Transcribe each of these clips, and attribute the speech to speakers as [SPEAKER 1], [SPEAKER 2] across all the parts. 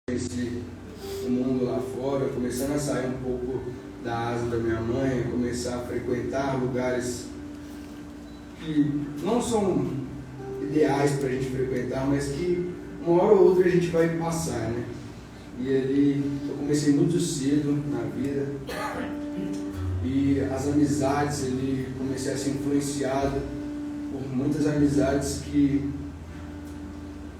[SPEAKER 1] conheci o mundo lá fora, começando a sair um pouco da asa da minha mãe, começar a frequentar lugares que não são ideais para a gente frequentar, mas que uma hora ou outra a gente vai passar, né? E ali eu comecei muito cedo na vida e as amizades, ali comecei a ser influenciado por muitas amizades que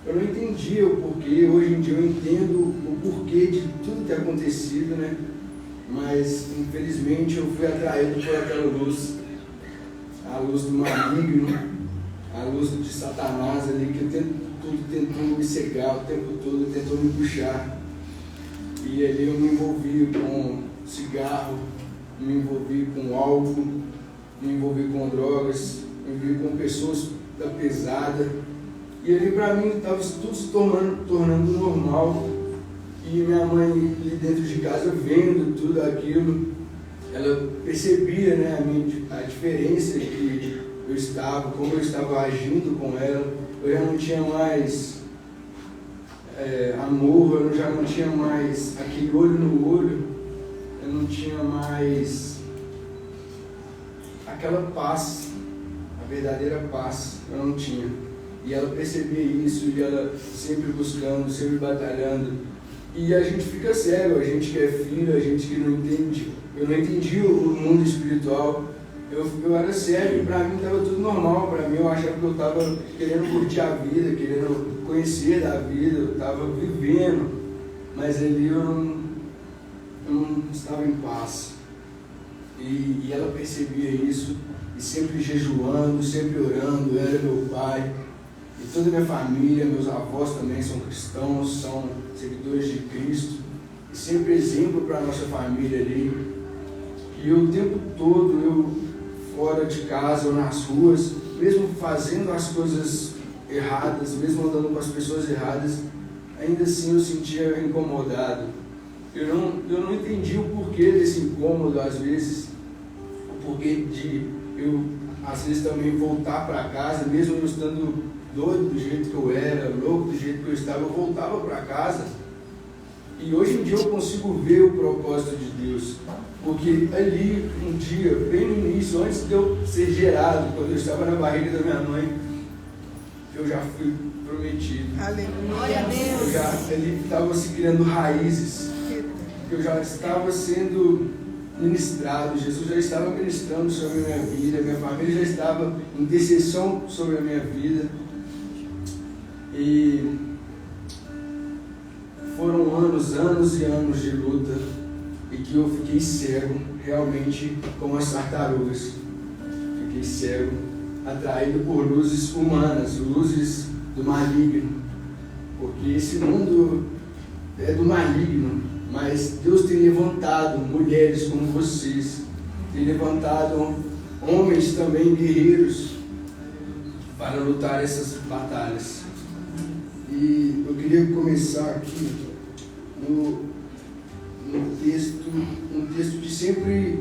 [SPEAKER 1] eu não entendia o porquê. Hoje em dia eu entendo o porquê de tudo ter acontecido, né? Mas infelizmente eu fui atraído por aquela luz, a luz do maligno, a luz de Satanás ali, que o tempo todo tentou me cegar, o tempo todo tentou me puxar. E ali eu me envolvi com cigarro, me envolvi com álcool, me envolvi com drogas, me envolvi com pessoas da pesada. E ali para mim estava tudo se tornando normal. E minha mãe ali dentro de casa vendo tudo aquilo, ela percebia, né, a diferença que eu estava, como eu estava agindo com ela. Eu já não tinha mais amor, eu já não tinha mais aquele olho no olho, eu não tinha mais aquela paz, a verdadeira paz, eu não tinha. E ela percebia isso, e ela sempre buscando, sempre batalhando. E a gente fica cego, a gente que é filho, a gente que não entende. Eu não entendi o mundo espiritual. Eu era cego e para mim estava tudo normal. Para mim eu achava que eu estava querendo curtir a vida, querendo conhecer da vida, eu estava vivendo. Mas ali eu não estava em paz. E ela percebia isso, e sempre jejuando, sempre orando. Ela era meu pai. E toda a minha família, meus avós também são cristãos, são seguidores de Cristo, e sempre exemplo para a nossa família ali. E eu, o tempo todo, eu fora de casa ou nas ruas, mesmo fazendo as coisas erradas, mesmo andando com as pessoas erradas, ainda assim eu sentia incomodado. Eu não entendi o porquê desse incômodo, às vezes, o porquê de eu, às vezes, também voltar para casa, mesmo eu estando doido do jeito que eu era, louco do jeito que eu estava, eu voltava para casa. E hoje em dia eu consigo ver o propósito de Deus, porque ali, um dia, bem no início, antes de eu ser gerado, quando eu estava na barriga da minha mãe, eu já fui prometido.
[SPEAKER 2] Aleluia a Deus.
[SPEAKER 1] Ali estava se criando raízes, eu já estava sendo ministrado, Jesus já estava ministrando sobre a minha vida, minha família já estava em intercessão sobre a minha vida. E foram anos e anos de luta, e que eu fiquei cego, realmente como as tartarugas. Fiquei cego, atraído por luzes humanas, luzes do maligno, porque esse mundo é do maligno, mas Deus tem levantado mulheres como vocês, tem levantado homens também guerreiros para lutar essas batalhas. E eu queria começar aqui no texto, um texto que sempre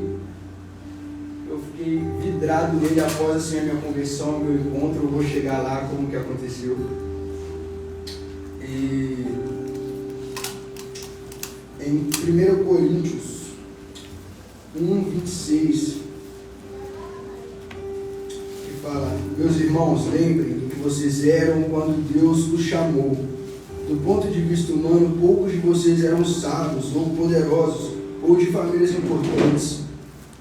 [SPEAKER 1] eu fiquei vidrado nele após assim, a minha conversão, meu encontro. Eu vou chegar lá como que aconteceu. E em 1 Coríntios 1:26, que fala: meus irmãos, lembrem do que vocês eram quando Deus os chamou. Do ponto de vista humano, poucos de vocês eram sábios ou poderosos ou de famílias importantes.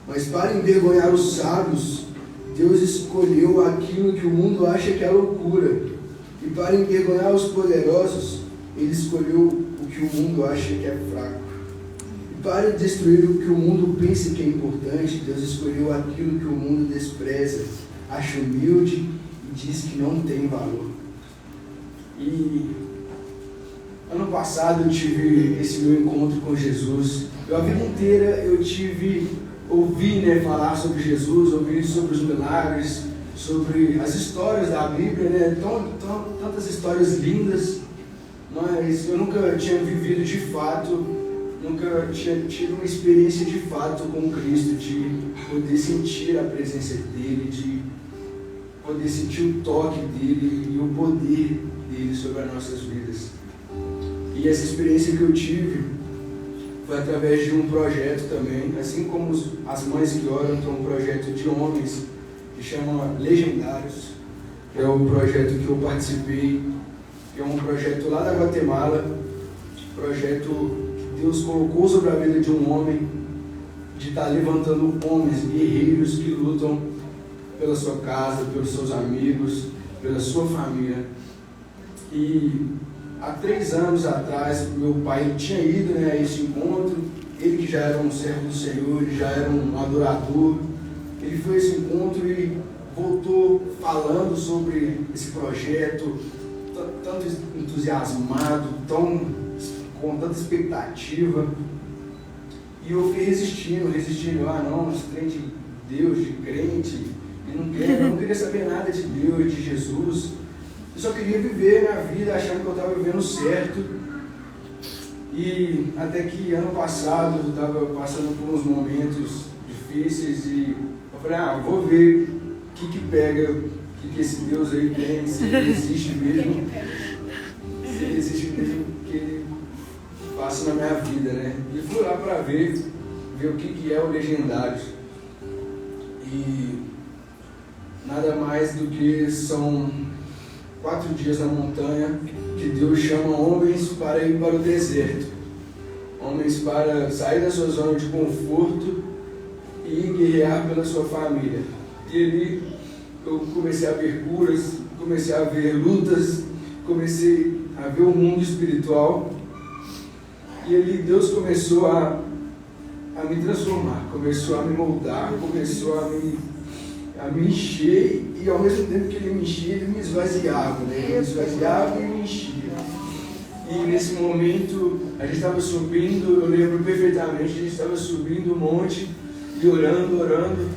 [SPEAKER 1] Mas para envergonhar os sábios, Deus escolheu aquilo que o mundo acha que é loucura. E para envergonhar os poderosos, Ele escolheu o que o mundo acha que é fraco. E para destruir o que o mundo pensa que é importante, Deus escolheu aquilo que o mundo despreza, acha humilde e diz que não tem valor. E ano passado eu tive esse meu encontro com Jesus. A vida inteira eu ouvi falar sobre Jesus, ouvi sobre os milagres, sobre as histórias da Bíblia, né? Tantas histórias lindas, mas eu nunca tinha vivido de fato, nunca tinha tido uma experiência de fato com Cristo, de poder sentir a presença dEle, de poder sentir o toque dEle e o poder dEle sobre as nossas vidas. E essa experiência que eu tive foi através de um projeto também, assim como as mães que oram, tem um projeto de homens que chama Legendários, que é o projeto que eu participei, que é um projeto lá da Guatemala, projeto que Deus colocou sobre a vida de um homem, de estar levantando homens guerreiros que lutam pela sua casa, pelos seus amigos, pela sua família. E há 3 anos atrás, meu pai tinha ido a esse encontro, ele que já era um servo do Senhor, ele já era um adorador, ele foi a esse encontro e voltou falando sobre esse projeto, tanto entusiasmado, com tanta expectativa. E eu fui resistindo, não, esse trem de Deus, de crente, eu não queria saber nada de Deus, de Jesus. Eu só queria viver minha vida achando que eu estava vivendo certo. E até que ano passado eu estava passando por uns momentos difíceis e eu falei, vou ver o que pega, o que esse Deus aí tem, se ele existe mesmo. Se ele existe mesmo, que ele passa na minha vida, né? E fui lá para ver o que é o Legendários. E nada mais do que são 4 dias na montanha que Deus chama homens para ir para o deserto, homens para sair da sua zona de conforto e guerrear pela sua família. E ali eu comecei a ver curas, comecei a ver lutas, comecei a ver o mundo espiritual, e ali Deus começou a me transformar, começou a me moldar, começou a me encher, e ao mesmo tempo que ele me enchia, ele me esvaziava, né? Ele me esvaziava e me enchia. E nesse momento, a gente estava subindo, eu lembro perfeitamente, a gente estava subindo o monte, e orando,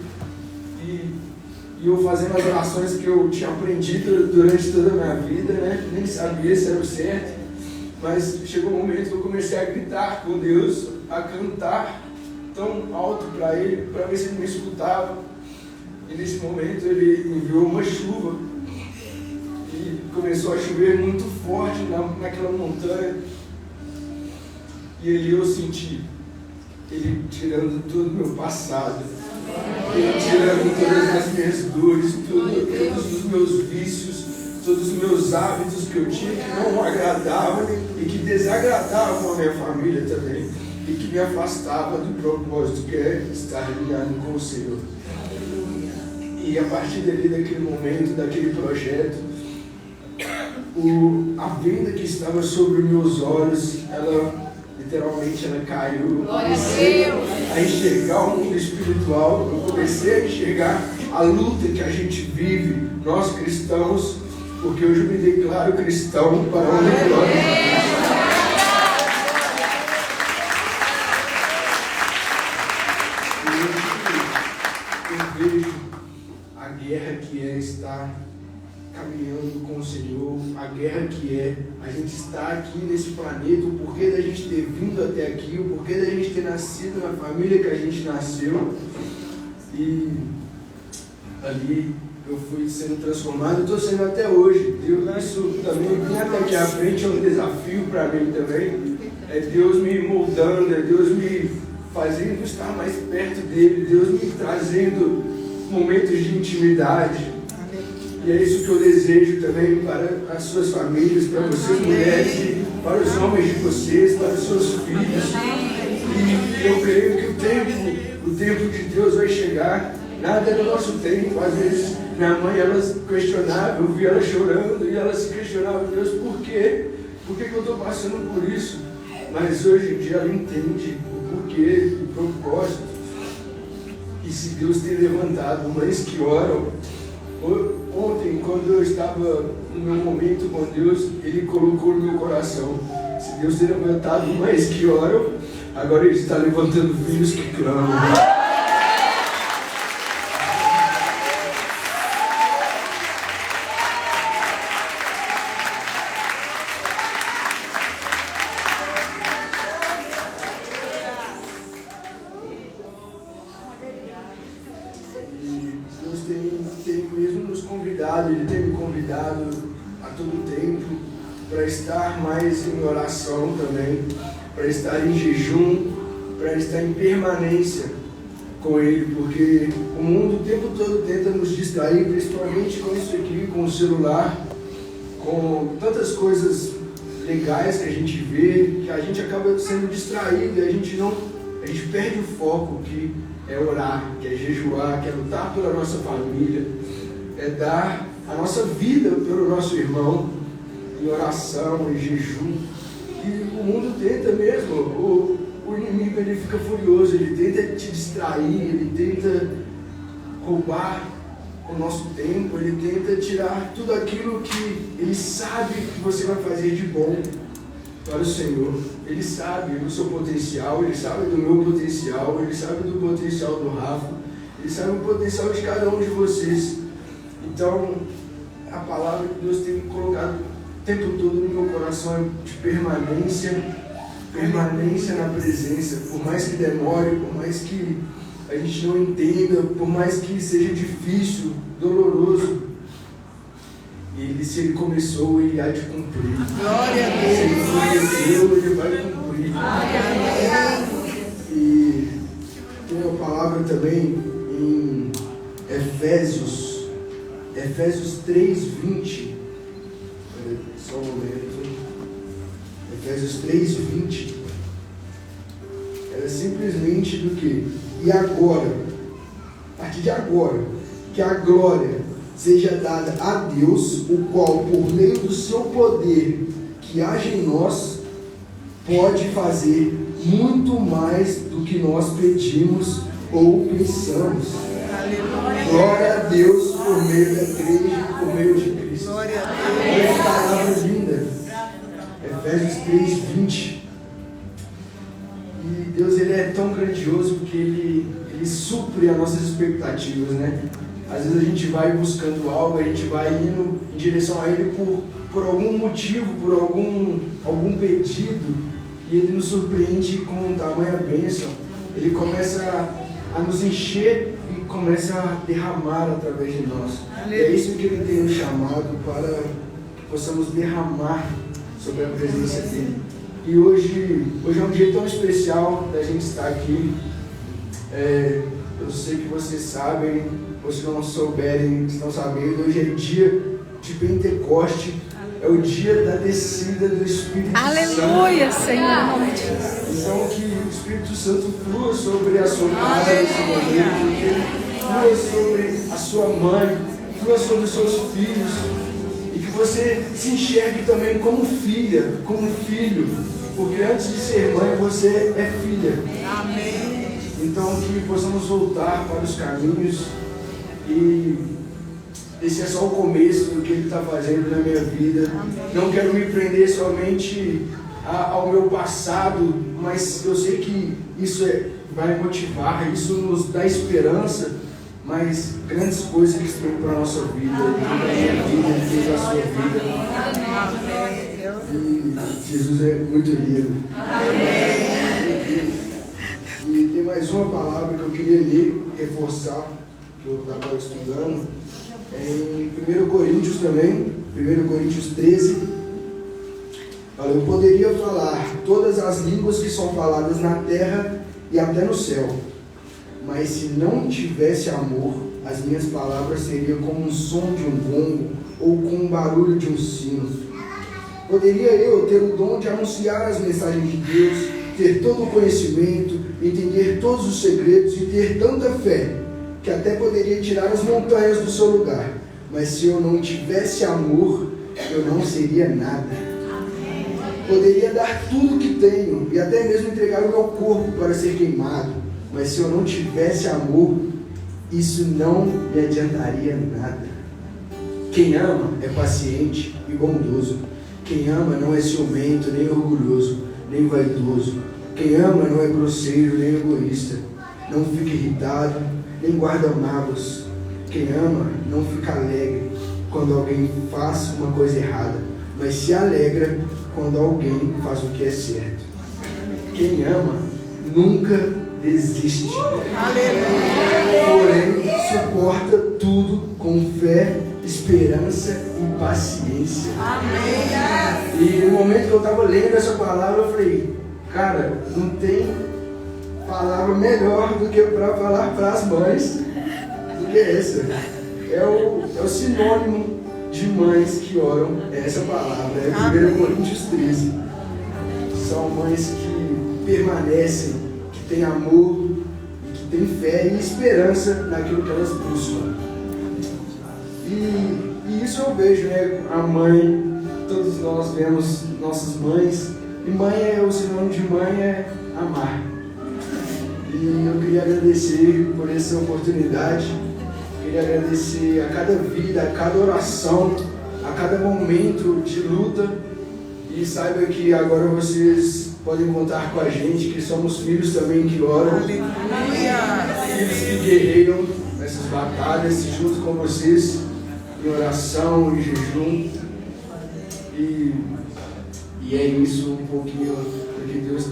[SPEAKER 1] e eu fazendo as orações que eu tinha aprendido durante toda a minha vida, né? Nem sabia se era o certo, mas chegou um momento que eu comecei a gritar com Deus, a cantar tão alto para Ele, para ver se Ele me escutava. E nesse momento Ele enviou uma chuva e começou a chover muito forte naquela montanha. E ali eu senti Ele tirando todo o meu passado, Ele tirando todas as minhas dores, todos os meus vícios, todos os meus hábitos que eu tinha que não agradavam e que desagradavam a minha família também, e que me afastava do propósito que é estar ligado com o Senhor. E a partir daquele momento, daquele projeto, a venda que estava sobre meus olhos, literalmente ela caiu. Eu comecei a enxergar o mundo espiritual, eu comecei a enxergar a luta que a gente vive, nós cristãos, porque hoje eu me declaro cristão para a honra e glória de Deus. Eu vejo a guerra que é estar caminhando com o Senhor, a guerra que é a gente estar aqui nesse planeta, o porquê da gente ter vindo até aqui, o porquê da gente ter nascido na família que a gente nasceu. E ali eu fui sendo transformado e estou sendo até hoje. Isso também, vir até aqui à frente é um desafio para mim também. É Deus me moldando, é Deus me fazendo estar mais perto dele, Deus me trazendo momentos de intimidade. E é isso que eu desejo também para as suas famílias, para vocês mulheres, e para os homens de vocês, para os seus filhos. E eu creio que o tempo de Deus vai chegar. Nada é do nosso tempo. Às vezes minha mãe, ela questionava, eu via ela chorando e ela se questionava, Deus, por quê? Por que eu estou passando por isso? Mas hoje em dia ela entende o porquê, o propósito. E se Deus tem levantado mães que oram, ontem, quando eu estava no meu momento com Deus, Ele colocou no meu coração, se Deus tem levantado mães que oram, agora Ele está levantando filhos que clamam. Ele tem me convidado a todo tempo para para estar mais em oração também, para estar em jejum, para estar em permanência com Ele, porque o mundo o tempo todo tenta nos distrair, principalmente com isso aqui, com o celular, com tantas coisas legais que a gente vê, que a gente acaba sendo distraído e a gente perde o foco, que é orar, que é jejuar, que é lutar pela nossa família, é dar a nossa vida pelo nosso irmão, em oração, em jejum. E o mundo tenta mesmo, o inimigo ele fica furioso, ele tenta te distrair, ele tenta roubar o nosso tempo, ele tenta tirar tudo aquilo que ele sabe que você vai fazer de bom para o Senhor. Ele sabe do seu potencial, ele sabe do meu potencial, ele sabe do potencial do Rafa, ele sabe o potencial de cada um de vocês. Então, a palavra que Deus tem colocado o tempo todo no meu coração é de permanência na presença, por mais que demore, por mais que a gente não entenda, por mais que seja difícil, doloroso, se Ele começou, Ele há de cumprir.
[SPEAKER 2] Glória a Deus.
[SPEAKER 1] Se Ele prometeu, Ele vai cumprir. E tem uma palavra também em Efésios 3:20. Só um momento. Efésios 3:20. Era simplesmente do que? E agora, a partir de agora, que a glória seja dada a Deus, o qual, por meio do seu poder que age em nós, pode fazer muito mais do que nós pedimos ou pensamos. Glória a Deus por meio da igreja e por meio de Cristo. Glória a Deus. Olha que palavra linda. Efésios 3:20. E Deus ele é tão grandioso porque ele supre as nossas expectativas, né? Às vezes a gente vai buscando algo, a gente vai indo em direção a Ele por algum motivo, por algum pedido, e Ele nos surpreende com tamanha bênção. Ele começa a nos encher e começa a derramar através de nós. E é isso que Ele tem nos chamado, para que possamos derramar sobre a presença dEle. E hoje é um dia tão especial da gente estar aqui. Eu sei que vocês sabem, ou se não souberem, estão sabendo, hoje é dia de Pentecoste, é o dia da descida do Espírito Santo.
[SPEAKER 2] Aleluia, Senhor.
[SPEAKER 1] Então que o Espírito Santo flua sobre a sua casa nesse momento, que ele flua sobre a sua mãe, flua sobre os seus filhos, e que você se enxergue também como filha, como filho, porque antes de ser mãe você é filha.
[SPEAKER 2] Amém.
[SPEAKER 1] Então que possamos voltar para os caminhos, e esse é só o começo do que Ele está fazendo na minha vida. Não quero me prender somente ao meu passado, mas eu sei que isso vai motivar, isso nos dá esperança, mas grandes coisas Ele tem para a nossa vida, Ele fez a sua vida. E Jesus é muito lindo. E tem mais uma palavra que eu queria ler, reforçar, que eu estava estudando, em 1 Coríntios também, 1 Coríntios 13. Olha, eu poderia falar todas as línguas que são faladas na terra e até no céu, mas se não tivesse amor, as minhas palavras seriam como um som de um gongo ou como um barulho de um sino. Poderia eu ter o dom de anunciar as mensagens de Deus, ter todo o conhecimento, entender todos os segredos e ter tanta fé, que até poderia tirar as montanhas do seu lugar, mas se eu não tivesse amor, eu não seria nada. Poderia dar tudo o que tenho e até mesmo entregar o meu corpo para ser queimado, mas se eu não tivesse amor, isso não me adiantaria nada. Quem ama é paciente e bondoso. Quem ama não é ciumento, nem orgulhoso, nem vaidoso. Quem ama não é grosseiro, nem egoísta. Não fica irritado, nem guarda mágoas. Quem ama não fica alegre quando alguém faz uma coisa errada, mas se alegra quando alguém faz o que é certo. Quem ama nunca desiste. Porém, suporta tudo com fé e esperança e paciência.
[SPEAKER 2] Amém.
[SPEAKER 1] E no momento que eu estava lendo essa palavra, eu falei, cara, não tem palavra melhor do que para falar para as mães do que essa. É o sinônimo de mães que oram essa palavra. É 1 Coríntios 13. São mães que permanecem, que têm amor, que têm fé e esperança naquilo que elas buscam. E isso eu vejo, né? A mãe, todos nós vemos nossas mães, e mãe o sinônimo de mãe é amar. E eu queria agradecer por essa oportunidade, queria agradecer a cada vida, a cada oração, a cada momento de luta, e saiba que agora vocês podem contar com a gente, que somos filhos também que oram, filhos que guerreiam nessas batalhas junto com vocês, em oração, em jejum, e é isso um pouquinho do que Deus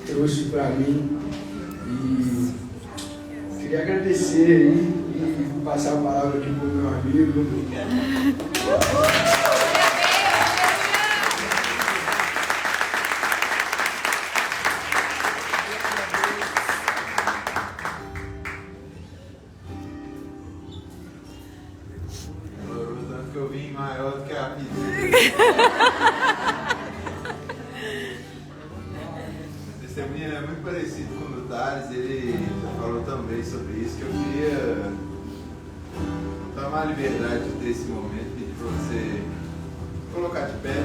[SPEAKER 1] trouxe para mim, e queria agradecer aí e passar a palavra aqui para o meu amigo.
[SPEAKER 3] Eu vim maior do que a vida. O testemunho é muito parecido com o do Thales, ele já falou também sobre isso, que eu queria tomar a liberdade de ter esse momento, pedir para você colocar de pé.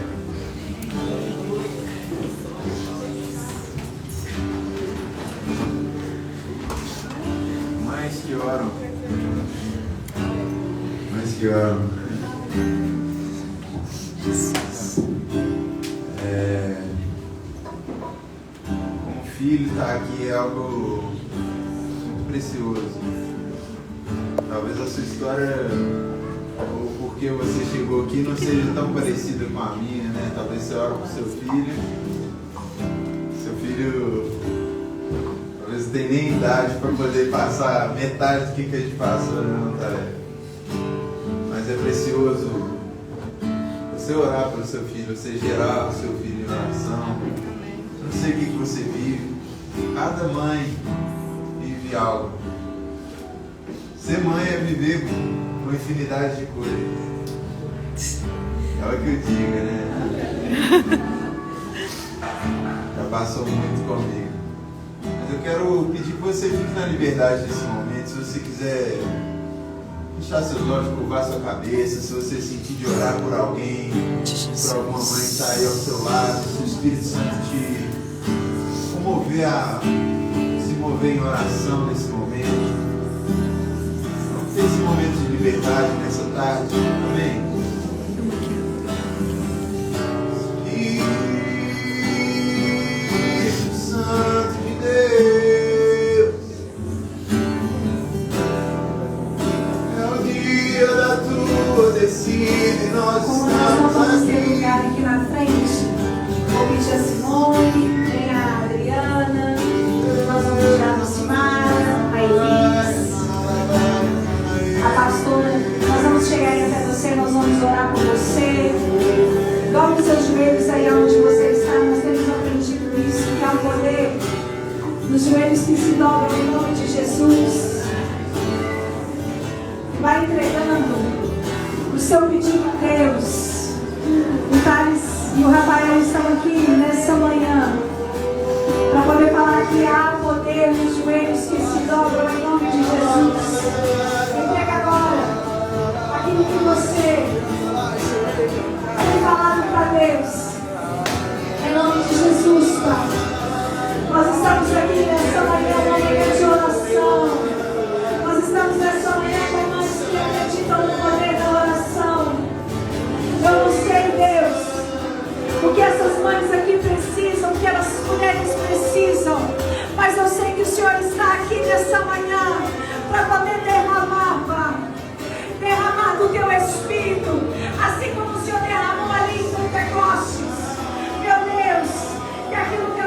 [SPEAKER 3] Mães que oram. Mães que oram. Um filho estar aqui é algo muito precioso. Talvez a sua história, ou porque você chegou aqui, não seja tão parecida com a minha, né? Talvez você ora com seu filho talvez não tenha nem idade para poder passar metade do que a gente passa na tarefa. Mas é precioso você orar pelo seu filho, você gerar o seu filho em oração. Não sei o que você vive. Cada mãe vive algo. Ser mãe é viver uma infinidade de coisas. É o que eu digo, né? Já passou muito comigo. Mas eu quero pedir que você fique na liberdade nesse momento. Se você quiser fechar seus olhos, curvar sua cabeça, se você sentir de orar por alguém, por alguma mãe que está aí ao seu lado, se o Espírito Santo te se mover em oração nesse momento. Vamos ter esse momento de liberdade nessa tarde. Amém? Espírito Santo de Deus, é o dia da tua descida e nós
[SPEAKER 4] como nós não vamos
[SPEAKER 3] estamos
[SPEAKER 4] ter
[SPEAKER 3] aqui.
[SPEAKER 4] lugar aqui na frente, vou pedir a Simone, tem a Adriana, nós vamos pedir a Lucimara, a Elis, a pastora. Nós vamos chegar aí até você, nós vamos orar por você. Dobre os seus joelhos aí onde você está. Nós temos aprendido isso, que há um poder nos joelhos que se dobram em nome de Jesus. Vai entregando o seu pedido a Deus. O Thales e o Rafael estão aqui nessa manhã para poder falar que há poder nos joelhos que se dobram em nome de Jesus. Entrega agora aquilo que você tem falado para Deus. Em nome de Jesus, Pai. Nós estamos aqui nessa manhã, uma manhã de oração. Nós estamos nessa manhã com mãos que acreditam no poder da oração. Eu não sei, Deus, o que essas mães aqui precisam, o que as mulheres precisam, mas eu sei que o Senhor está aqui nessa manhã para poder derramar, Pai. Derramar do teu Espírito, assim como o Senhor derramou ali em Pentecostes. Meu Deus, que aquilo que